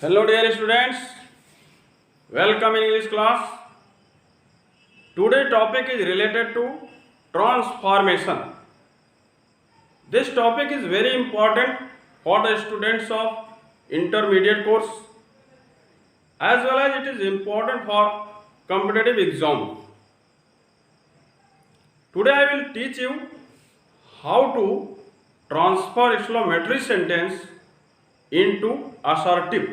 Hello dear students, welcome in English class. Today topic is related to transformation. This topic is very important for the students of intermediate course as well as it is important for competitive exam. Today I will teach you how to transfer exclamatory sentence into assertive.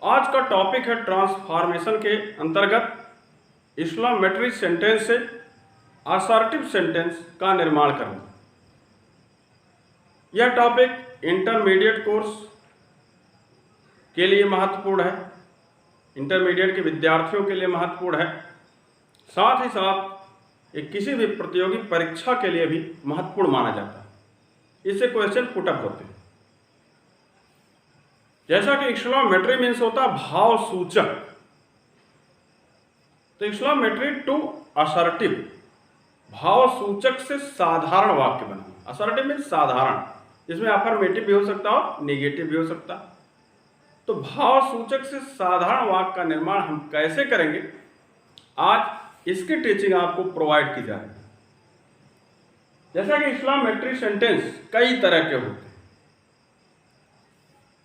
आज का topic है transformation के अंतर्गत exclamatory sentence से assertive sentence का निर्माण करना। यह टॉपिक इंटरमीडिएट कोर्स के लिए महत्वपूर्ण है, इंटरमीडिएट के विद्यार्थियों के लिए महत्वपूर्ण है, साथ ही साथ ये किसी भी प्रतियोगी परीक्षा के लिए भी महत्वपूर्ण माना जाता है। इससे क्वेश्चन पुटअप होते हैं। जैसा कि एक्सक्लेमेटरी मीन्स होता है भाव सूचक, तो एक्सक्लेमेटरी टू असर्टिव भाव सूचक से साधारण वाक्य बनाना। असर्टिव मीन्स साधारण, जिसमें अफर्मेटिव भी हो सकता हो, नेगेटिव भी हो सकता। तो भाव सूचक से साधारण वाक्य का निर्माण हम कैसे करेंगे, आज इसकी टीचिंग आपको प्रोवाइड की जा रही है। जैसा कि एक्सक्लेमेटरी सेंटेंस कई तरह के होते हैं,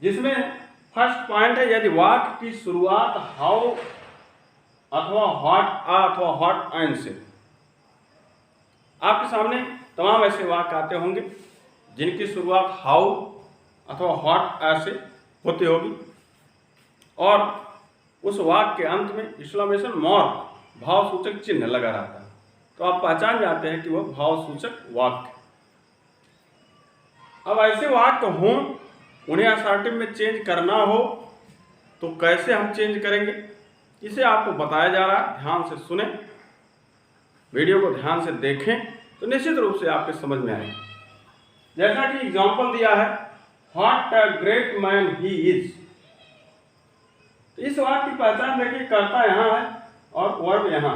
जिसमें फर्स्ट पॉइंट है यदि वाक्य की शुरुआत हाउ अथवा व्हाट अथवा व्हाट एंड से। आपके सामने तमाम ऐसे वाक्य आते होंगे जिनकी शुरुआत हाउ अथवा व्हाट ऐसे होती होगी और उस वाक्य के अंत में एक्सक्लेमेशन मार्क भाव सूचक चिन्ह लगा रहता है, तो आप पहचान जाते हैं कि वह भाव सूचक वाक्य। अब ऐसे वाक्य हों, उन्हें असर्टिव में चेंज करना हो तो कैसे हम चेंज करेंगे, इसे आपको बताया जा रहा है। ध्यान से सुने, वीडियो को ध्यान से देखें तो निश्चित रूप से आपके समझ में आएगा। जैसा कि एग्जांपल दिया है, what a great man he is. तो इस वाक्य की पहचान देखिए, कर्ता यहाँ है और वर्ब यहाँ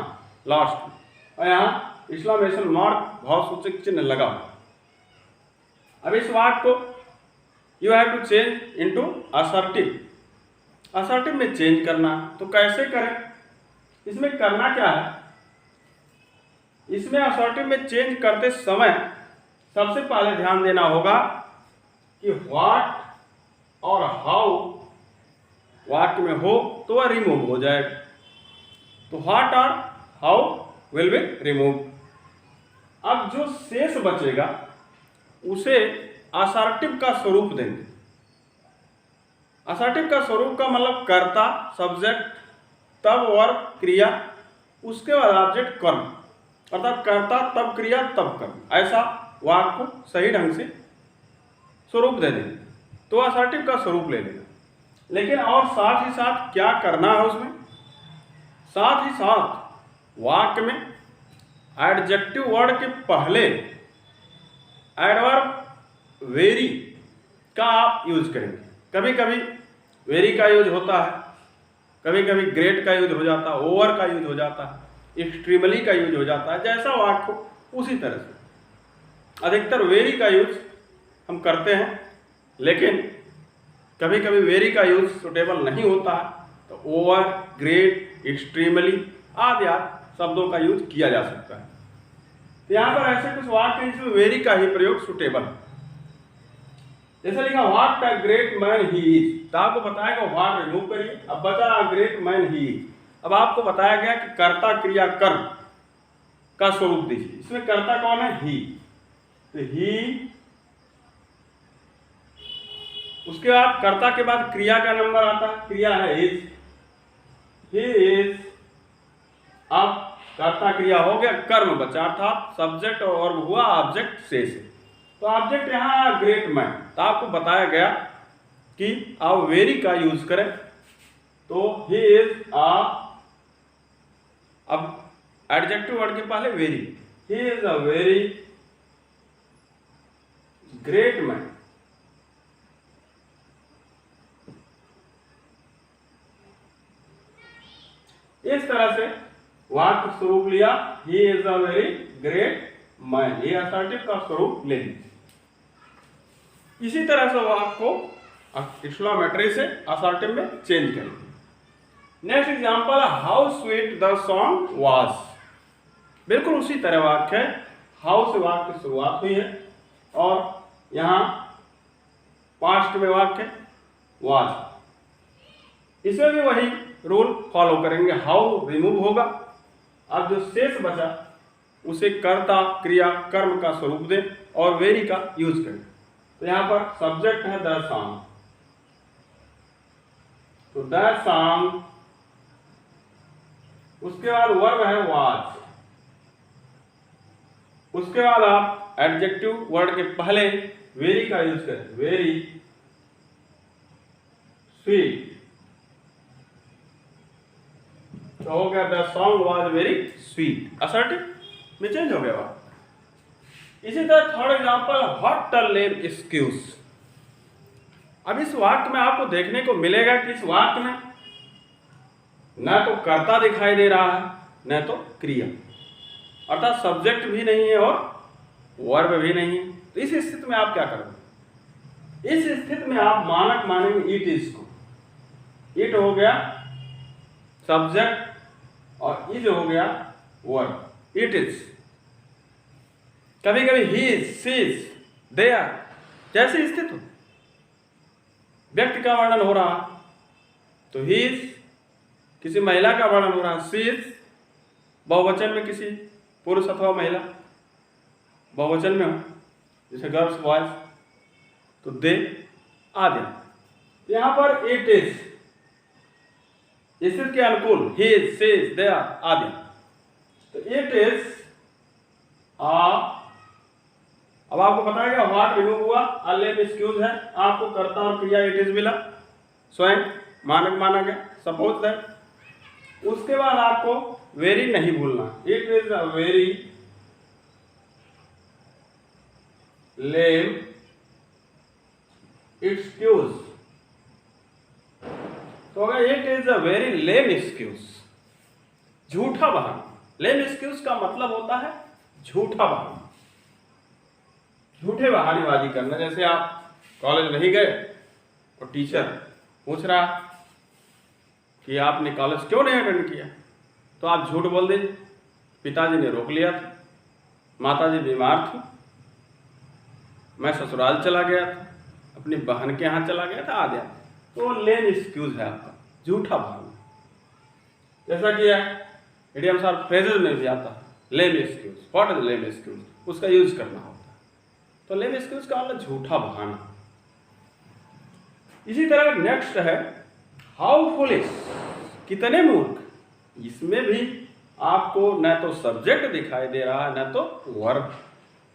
लास्ट में, और यहाँ एक्सक्लेमेशन मार्क भाव सूचक चिन्ह लगा। अब इस वाक्य को you have to change into assertive. Assertive में चेंज करना, तो कैसे करें, इसमें करना क्या है। इसमें असर्टिव में चेंज करते समय सबसे पहले ध्यान देना होगा कि व्हाट और हाउ वाक्य में हो तो वह रिमूव हो जाएगा, तो व्हाट और हाउ विल बी रिमूव। अब जो शेष बचेगा उसे असर्टिव का स्वरूप देंगे। असर्टिव का स्वरूप का मतलब कर्ता, सब्जेक्ट, तब वर्ब क्रिया, उसके बाद ऑब्जेक्ट कर्म, अर्थात कर्ता तब क्रिया तब कर्म, ऐसा वाक्य को सही ढंग से स्वरूप दे देंगे, तो असर्टिव का स्वरूप ले लेगा। लेकिन और साथ ही साथ क्या करना है उसमें, साथ ही साथ वाक्य में एडजेक्टिव वर्ड के पहले एडवर्ब वेरी का आप यूज करेंगे। कभी कभी वेरी का यूज होता है, कभी कभी ग्रेट का यूज हो जाता है, ओवर का यूज हो जाता है, एक्सट्रीमली का यूज हो जाता है। जैसा वाक्य हो उसी तरह से अधिकतर वेरी का यूज हम करते हैं, लेकिन कभी कभी वेरी का यूज सुटेबल नहीं होता है, तो ओवर, ग्रेट, एक्सट्रीमली आदि शब्दों का यूज किया जा सकता है। तो यहाँ पर ऐसे कुछ वाक्य हैं जिसमें वेरी का ही प्रयोग सुटेबल है। जैसे लिखा what a great man he is, तो आपको बताया गया व्हाट रिमूव करिए, अब बचा ग्रेट मैन ही इज। अब आपको बताया गया कि कर्ता क्रिया कर्म का स्वरूप दीजिए। इसमें कर्ता कौन है, ही, तो ही, उसके बाद कर्ता के बाद क्रिया का नंबर आता है, क्रिया है इज, ही इज। अब कर्ता क्रिया हो गया, कर्म बचा, अर्थात सब्जेक्ट और वर्ब हुआ, ऑब्जेक्ट शेष है। तो ऑब्जेक्ट यहाँ ग्रेट मैन, तो आपको बताया गया कि आप वेरी का यूज करें, तो ही इज अ, अब एडजेक्टिव वर्ड के पहले very, he is a very great man. इस तरह से वाक्य स्वरूप लिया, he is a very great man, ये असर्टिव का स्वरूप ले लीजिए। इसी तरह से वाक्य को एक्सक्लेमेटरी से असर्टिव में चेंज करेंगे। Next example, how sweet the song was. बिल्कुल उसी तरह वाक्य है, हाउ से वाक्य की शुरुआत हुई है और यहाँ पास्ट में वाक्य वाज। इसमें भी वही रूल फॉलो करेंगे, हाउ रिमूव होगा। अब जो शेष बचा उसे कर्ता क्रिया कर्म का स्वरूप दें और वेरी का यूज करें। तो यहाँ पर सब्जेक्ट है द सॉन्ग, तो द सॉन्ग, उसके बाद वर्ब है वाज, उसके बाद आप एडजेक्टिव वर्ड के पहले वेरी का यूज करें, वेरी स्वीट, तो हो गया the song was very sweet, assertive में चेंज हो गया वहां। इसी तरह third example, what a lame excuse. अब इस वाक्य में आपको देखने को मिलेगा कि इस वाक्य में न तो कर्ता दिखाई दे रहा है न तो क्रिया, अर्थात सब्जेक्ट भी नहीं है और वर्ब भी नहीं है। तो इस स्थिति में आप क्या करोगे? इस स्थिति में आप मानक मानेंगे इट इज को, इट हो गया सब्जेक्ट और इज हो गया वर्ब, इट इज। कभी कभी he is, she is, they are, जैसी स्थिति हो, व्यक्ति का वर्णन हो रहा तो ही इज, किसी महिला का वर्णन हो रहा सी इज, बहुवचन में किसी पुरुष अथवा महिला बहुवचन में हो जैसे गर्ल्स बॉयज तो दे आदि। यहां पर इट इज स्थिति के अनुकूल he is, she is, they are आदि। तो इट इज अब आपको पता है क्या व्हाट रिमूव हुआ, अ लेम एक्सक्यूज है, आपको कर्ता और क्रिया इट इज मिला, स्वयं मानक माना गया, सपोज दैट। उसके बाद आपको वेरी नहीं भूलना, it is a very lame excuse, तो अगर it is a very lame excuse, झूठा बहाना। लेम एक्सक्यूज का मतलब होता है झूठा बहाना, झूठे बहानेबाजी करना। जैसे आप कॉलेज नहीं गए और टीचर पूछ रहा कि आपने कॉलेज क्यों नहीं अटेंड किया, तो आप झूठ बोल दीजिए, पिताजी ने रोक लिया था, माताजी बीमार थी, मैं ससुराल चला गया था, अपनी बहन के यहाँ चला गया था आदि। तो लेम एक्सक्यूज है आपका, झूठा बहाना। जैसा कि इडियम्स और फ्रेजेस में भी आता है lame excuse, what is lame excuse, उसका यूज करना होता है। तो लेम एक्सक्यूज का मतलब झूठा बहाना। इसी तरह नेक्स्ट है हाउ फुलिश, कितने मूर्ख। इसमें भी आपको न तो सब्जेक्ट दिखाई दे रहा है न तो वर्ब।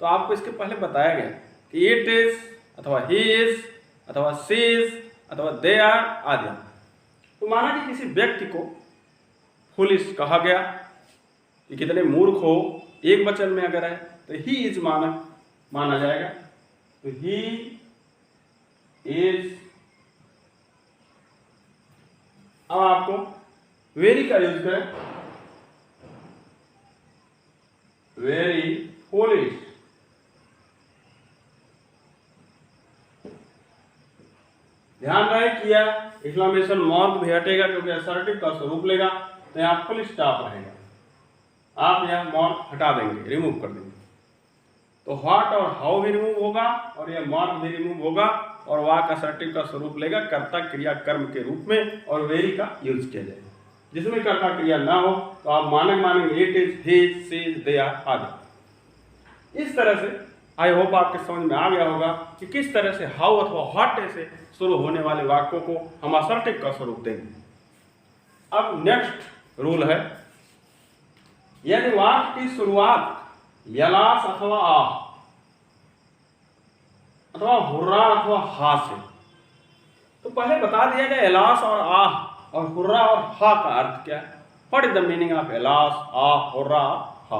तो आपको इसके पहले बताया गया कि इट इज अथवा ही इज अथवा सी इज अथवा दे आर आदि। तो माना कि किसी व्यक्ति को फुलिश कहा गया कि कितने मूर्ख हो, एक वचन में अगर है तो ही इज माना जाएगा। तो ही इज, अब आपको वेरी का यूज करें, वेरी फुलिश। ध्यान रहे किया एक्सक्लेमेशन मार्क भी हटेगा क्योंकि असर्टिव का स्वरूप लेगा, तो यहाँ फुल स्टॉप रहेगा, आप यहाँ मार्क हटा देंगे, रिमूव कर देंगे। तो व्हाट और हाउ भी रिमूव होगा और यह मार्क भी रिमूव होगा और वाक्य असर्टिव का स्वरूप लेगा कर्ता क्रिया कर्म के रूप में और वेरी का यूज किया जाएगा। जिसमें कर्ता क्रिया ना हो तो आप मानक मानेंगे it is, he is, she is, they are आदि। इस तरह से आई होप आपके समझ में आ गया होगा कि किस तरह से हाउ अथवा व्हाट से शुरू होने वाले वाक्यों को हम असर्टिव का स्वरूप देंगे। अब नेक्स्ट रूल है, यदि वाक्य की शुरुआत यलास अथवा आ अथवा हुर्रा अथवा हा से, तो पहले बता दिया जाए एलास और आह और हुर्रा और हा का अर्थ क्या है। What is the meaning of alas, ah, hurrah, ha.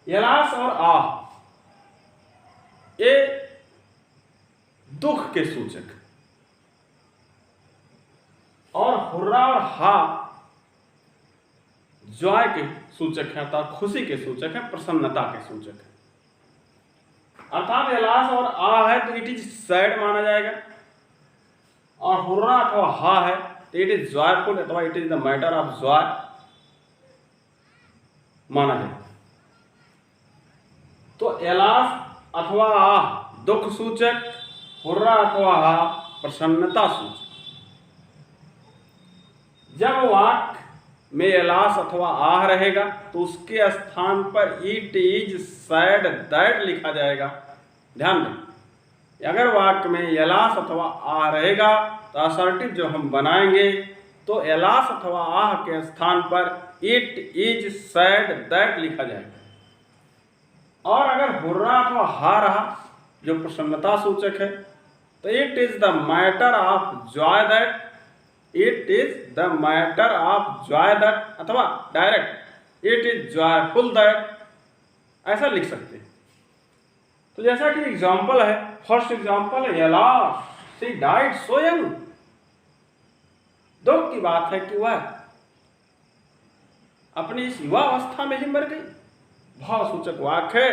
Alas और आह ये दुख के सूचक और हुर्रा और हा जॉय के सूचक है, अर्थात खुशी के सूचक है, प्रसन्नता के सूचक है। अर्थात एलास और आ है तो इट इज सैड माना जाएगा और हुर्रा अथवा हा है तो इट इज जॉयफुल अथवा it is the matter of Joy माना जाए। तो एलास अथवा आह दुख सूचक, हुर्रा अथवा हा प्रसन्नता सूचक। जब वाक्य में एलास अथवा आह रहेगा तो उसके स्थान पर इट इज सैड दैट लिखा जाएगा। ध्यान दें, अगर वाक्य में एलास अथवा आह रहेगा तो असर्टिव जब हम बनाएंगे तो एलास अथवा आह के स्थान पर इट इज सैड दैट लिखा जाएगा। और अगर हुर्रा अथवा हा रहा जो प्रसन्नता सूचक है तो it is the matter of joy that, it is the matter of joy that अथवा direct it is joyful that, ऐसा लिख सकते हैं। तो जैसा कि एग्जाम्पल है, फर्स्ट एग्जाम्पल है alas she died so young. दुख की बात है कि वह अपनी इस युवा अवस्था में ही मर गई। भाव सूचक वाक्य है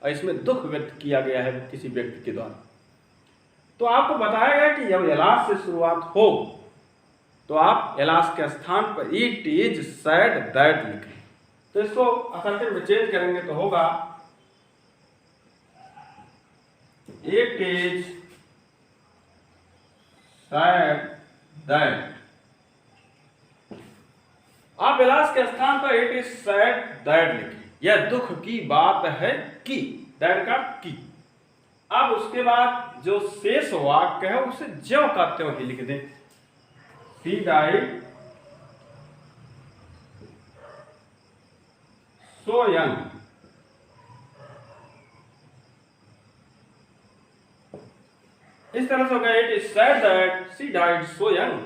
और इसमें दुख व्यक्त किया गया है किसी व्यक्ति के द्वारा। तो आपको बताया गया कि जब एलास से शुरुआत हो तो आप एलास के स्थान पर इट इज सैड दैट लिखें। तो इसको असर्टिव में चेंज करेंगे तो होगा इट इज सैड दैट। आप एलास के स्थान पर इट इज सैड दैट लिखें। यह दुख की बात है कि, दैट का की। अब उसके बाद जो शेष वाक्य है उसे ज्यों का त्यों ही लिख दें। She died so young। इस तरह से हो गया it is sad that she died so young.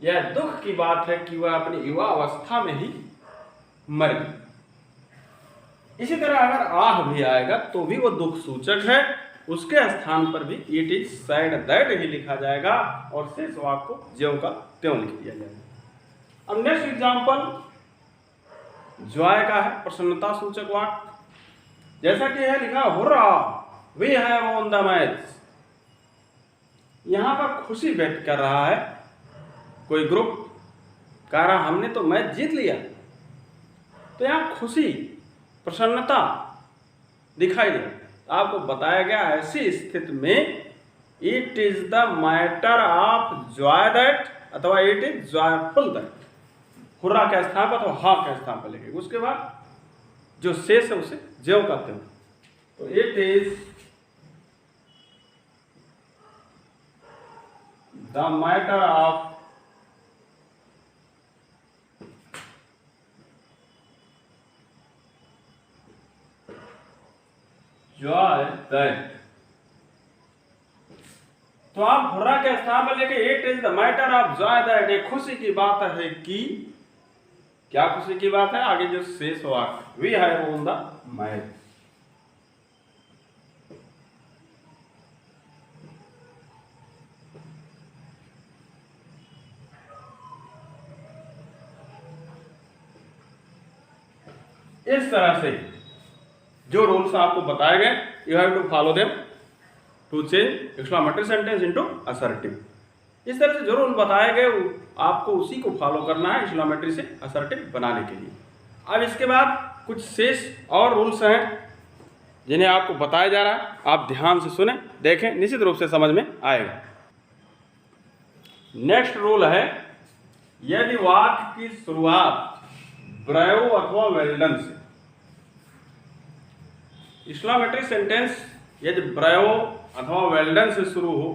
यह दुख की बात है कि वह अपनी युवा अवस्था में ही मर गई। इसी तरह अगर आह भी आएगा तो भी वो दुख सूचक है, उसके स्थान पर भी it is sad that he लिखा जाएगा और शेष वाक्य को ज्यों का त्यों लिख दिया जाएगा। अब नेक्स्ट एग्जांपल जॉय का है, प्रसन्नता सूचक वाक्य। जैसा कि यह लिखा hurrah we have won the match. यहां पर खुशी व्यक्त कर रहा है कोई ग्रुप, कह रहा हमने तो मैच जीत लिया। तो यहां खुशी प्रसन्नता दिखाई दे। आपको बताया गया ऐसी स्थिति में it is the matter of joy that अथवा it is joyful that. Hurrah के स्थान पर तो हा के स्थान पर लिखेंगे, उसके बाद जो शेष है उसे ज्यों का त्यों। तो it is the matter of joy that. तो आप हुर्रा के स्थान पर लेके it is the matter of joy that. एक खुशी की बात है कि, क्या खुशी की बात है? आगे जो शेष वाक्य we have won the match. इस तरह से जो रूल्स आपको बताए गए you have to follow them to change exclamatory sentence into assertive. इस तरह से जो रूल बताए गए आपको उसी को फॉलो करना है एक्सक्लेमेटरी से असर्टिव बनाने के लिए। अब इसके बाद कुछ शेष और रूल्स हैं जिन्हें आपको बताया जा रहा है, आप ध्यान से सुने देखें, निश्चित रूप से समझ में आएगा। नेक्स्ट रूल है यदि वाक्य की शुरुआत ब्रेव अथवा वेल से, एक्सक्लेमेटरी सेंटेंस यदि ब्रेव अथवा वेल डन से शुरू हो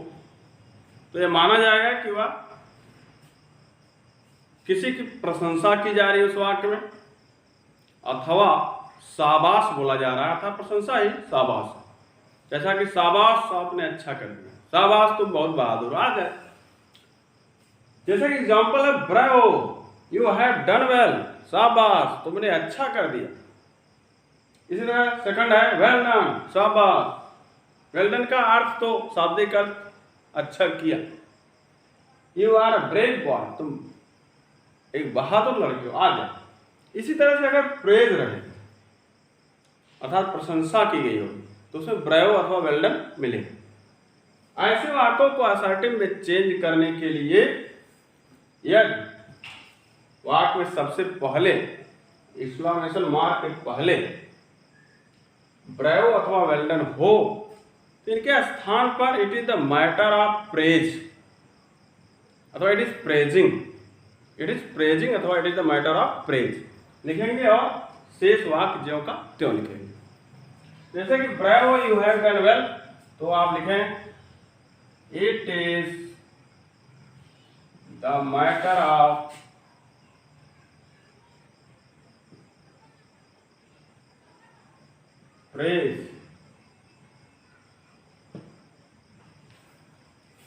तो यह माना जाएगा कि वह किसी की प्रशंसा की जा रही है उस वाक्य में, अथवा शाबाश बोला जा रहा है, अर्थात प्रशंसा ही शाबाश। जैसा कि शाबाश आपने अच्छा कर दिया, शाबाश तुम बहुत बहादुर आ जाए। जैसा कि एग्जाम्पल है brave you have done well, शाबाश तुमने अच्छा कर दिया। इसी तरह सेकंड है वेल डन, शाबाश। वेल डन का अर्थ तो शाब्दिक अर्थ अच्छा किया। You are a brave boy, तुम एक बहादुर लड़की हो, आ जाए। इसी तरह से अगर प्रेज रहे अर्थात प्रशंसा की गई होगी तो उसमें ब्रेव अथवा वेल डन मिलेगा। ऐसे वाक्यों को असर्टिव में चेंज करने के लिए यदि वाक्य में सबसे पहले एक्सक्लेमेशन मार्क के पहले ब्रेवो अथवा वेल डन हो तो इनके स्थान पर it is the matter of praise अथवा इट इज प्रेजिंग अथवा it is the matter of praise लिखेंगे और शेष वाक्य ज्यों का त्यों लिखेंगे। जैसे कि bravo you have done well, तो आप लिखें it is the matter of praise,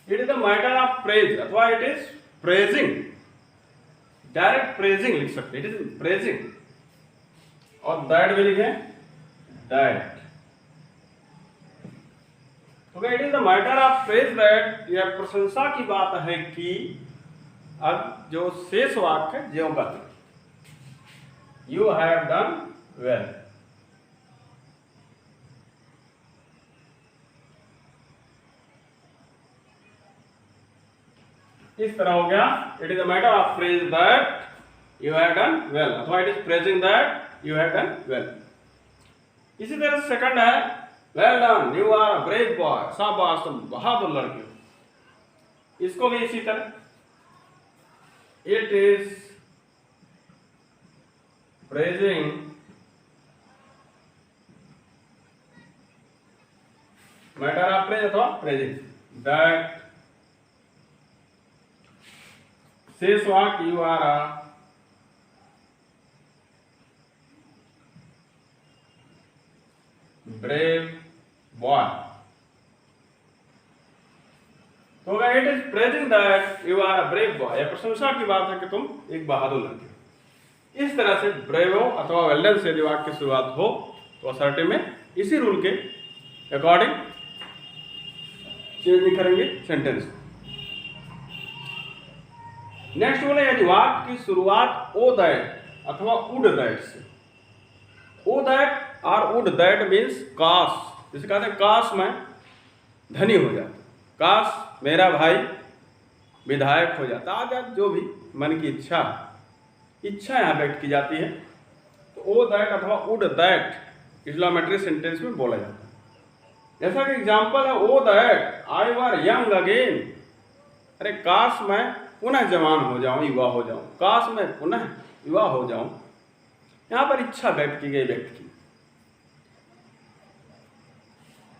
it is the matter of praise अथवा it is praising, direct praising लिख सकते, इट इज प्रेजिंग। और दैट भी लिखें दैट, तो it is the matter of praise that, यह प्रशंसा की बात है कि अब जो शेष वाक्य है ज्यों का यू हैव डन वेल। इस तरह हो गया it is the matter of praise that you have done well अथवा it is praising that you have done well. इसी तरह से सेकंड है well done you are a brave boy, शाबाश तुम बहादुर लड़के हो। इसको भी इसी तरह it is praising matter of praise अथवा प्रेजिंग दैट शेष वाक्य you are a brave boy. तो it is praising that you are a brave boy, यह प्रशंसा की बात है कि तुम एक बहादुर लड़के हो। इस तरह से ब्रेवो अथवा वेल डन से यदि वाक्य की शुरुआत हो तो असर्टिव में इसी रूल के अकॉर्डिंग चेंज नहीं करेंगे सेंटेंस। नेक्स्ट बोले यदि वाक्य की शुरुआत ओ दैट अथवा वुड दैट से, ओ दैट और वुड दैट मीन्स काश, जिसे कहते हैं काश मैं धनी हो जाता, काश मेरा भाई विधायक हो जाता, आज जो भी मन की इच्छा यहाँ व्यक्त की जाती है तो ओ दैट अथवा वुड दैट एक्सक्लेमेटरी सेंटेंस में बोला जाता है। जैसा कि एग्जाम्पल है O that I were young again, अरे काश मैं पुनः जवान हो जाऊं, युवा हो जाऊं, काश मैं पुनः युवा हो जाऊं। यहां पर इच्छा व्यक्त की गई व्यक्ति की,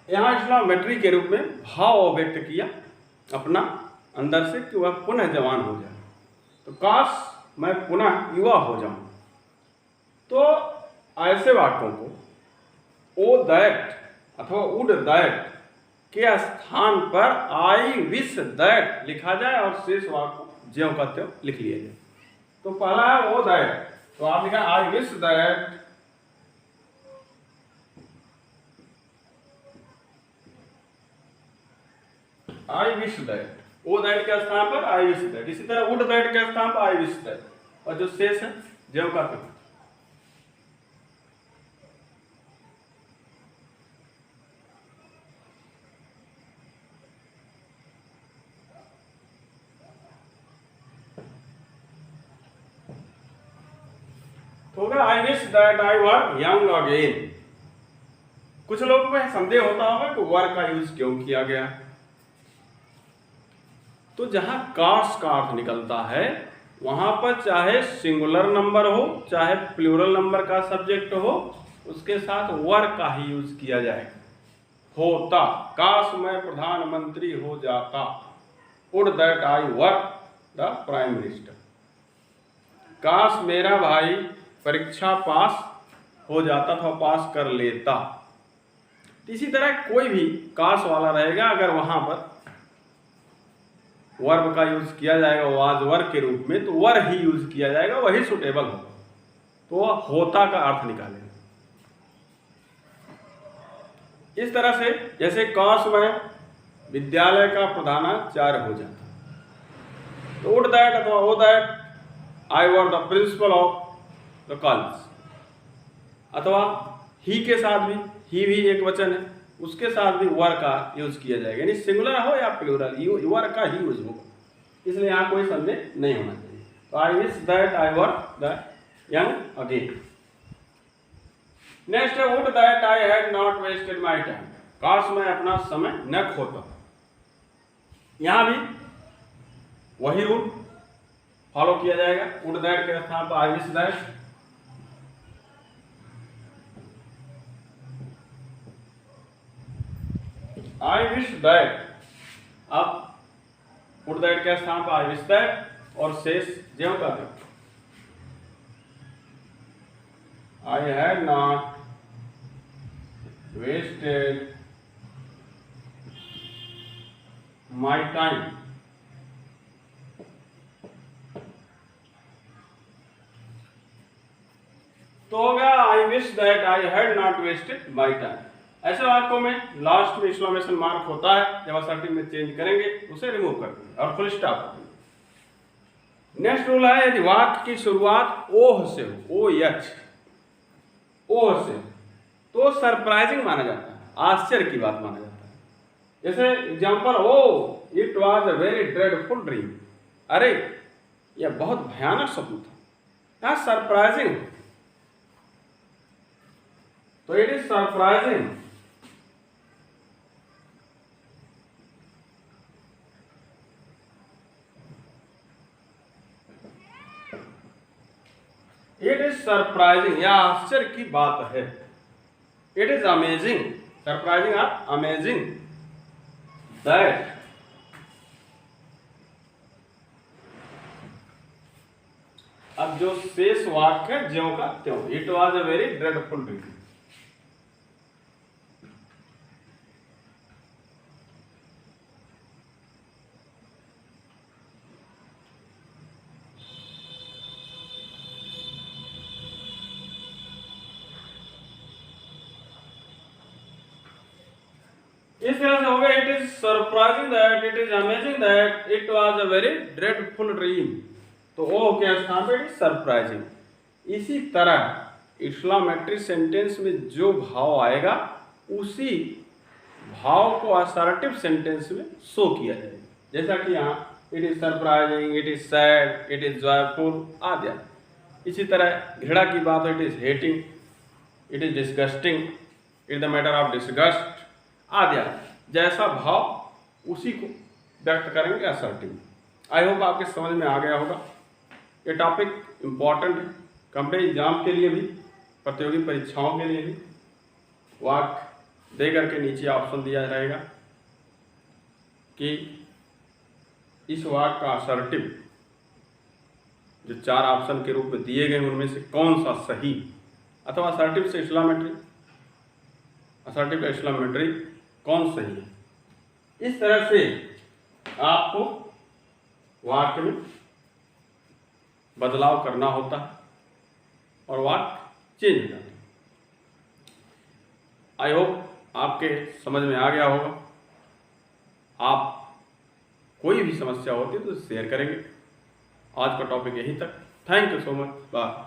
यहां एक्सक्लेमेटरी के रूप में भाव व्यक्त किया अपना अंदर से कि वह पुनः जवान हो जाए, तो काश मैं पुनः युवा हो जाऊं। तो ऐसे वाक्यों को ओ दैट अथवा वुड दैट के स्थान पर आई विश दैट लिखा जाए और शेष वाक्य ज्यों का त्यों लिख लिया जाए। तो पहला है ओ दैट, तो आप लिखा I wish that I wish that, O that के स्थान पर आई विश दैट। इसी तरह वुड दैट के स्थान पर आई विश दैट, और जो शेष है ज्यों का त्यों। तो I wish that I were young again. कुछ लोगों को संदेह होता होगा कि वर का यूज क्यों किया गया। तो जहां काश का अर्थ निकलता है वहां पर चाहे सिंगुलर नंबर हो चाहे प्लूरल नंबर का सब्जेक्ट हो, उसके साथ वर का ही यूज किया जाएगा। होता, काश मैं प्रधानमंत्री हो जाता, would that I were the prime minister. काश मेरा भाई परीक्षा पास हो जाता था, पास कर लेता। इसी तरह कोई भी काश वाला रहेगा, अगर वहां पर वर्ब का यूज किया जाएगा वाज वर्ब के रूप में, तो वर ही यूज किया जाएगा, वही सुटेबल होगा। तो होता का अर्थ निकालेगा। इस तरह से जैसे काश में विद्यालय का प्रधानाचार्य हो जाता, तो वुड दैट अथवा वो that I were the principle of the college. अथवा ही के साथ भी, ही भी एक वचन है, उसके साथ भी वर का यूज किया जाएगा, यानी सिंगुलर हो या प्लूरल वर का ही यूज होगा, इसलिए यहाँ कोई संदेह नहीं होना चाहिए। तो I wish that I were the young again. Next है would that I had not wasted my time, काश मैं अपना समय न खोता। यहां भी वही रूल फॉलो किया जाएगा, वुड दैट के स्थान पर आई wish that. I wish that, अब वुड दैट के स्थान पर आई विश दैट और शेष ज्यों का त्यों। I had not wasted my time, तो हो गया I wish that I had not wasted my time. ऐसे वाक्यों में लास्ट में एक्सक्लेमेशन मार्क होता है, जब असर्टिव में चेंज करेंगे उसे रिमूव कर देंगे और फुल स्टॉप कर देंगे। नेक्स्ट रूल है यदि वाक्य की शुरुआत ओह से हो, ओ एच, ओह से, तो सरप्राइजिंग माना जाता है, आश्चर्य की बात माना जाता है। जैसे example, O it was a very dreadful dream, अरे यह बहुत भयानक स्वप्न था। यहां सरप्राइजिंग, तो it is surprising. It is surprising, यह आश्चर्य की बात है। इट इज अमेजिंग, सरप्राइजिंग और अमेजिंग दैट, अब जो शेष वाक्य है ज्यों का त्यों, it was a very dreadful dream. इस तरह से हो गया, it is surprising that, it is amazing that, it was a very dreadful dream, तो ओ के स्थान पर इट इज सरप्राइजिंग। इसी तरह एक्सक्लेमेटरी सेंटेंस में जो भाव आएगा उसी भाव को असर्टिव सेंटेंस में शो किया जाएगा, जैसा कि यहाँ it is surprising, it is sad, it is joyful आदि। इसी तरह घृणा की बात हो, it is hating, it is disgusting, it the matter of disgust आदि। जैसा भाव उसी को व्यक्त करेंगे असर्टिव। आई होप आपके समझ में आ गया होगा। ये टॉपिक इम्पॉर्टेंट है कंपनी एग्जाम के लिए भी, प्रतियोगी परीक्षाओं के लिए भी। वाक्य दे करके नीचे ऑप्शन दिया रहेगा कि इस वाक्य का असर्टिव जो 4 ऑप्शन के रूप में दिए गए उनमें से कौन सा सही, अथवा असर्टिव से एक्सक्लेमेटरी, असर्टिव का एक्सक्लेमेटरी कौन सही है। इस तरह से आपको वाक्य में बदलाव करना होता है और वाक्य चेंज हो जाता है। आई होप आपके समझ में आ गया होगा। आप कोई भी समस्या होती है तो शेयर करेंगे। आज का टॉपिक यहीं तक। Thank you so much, bye.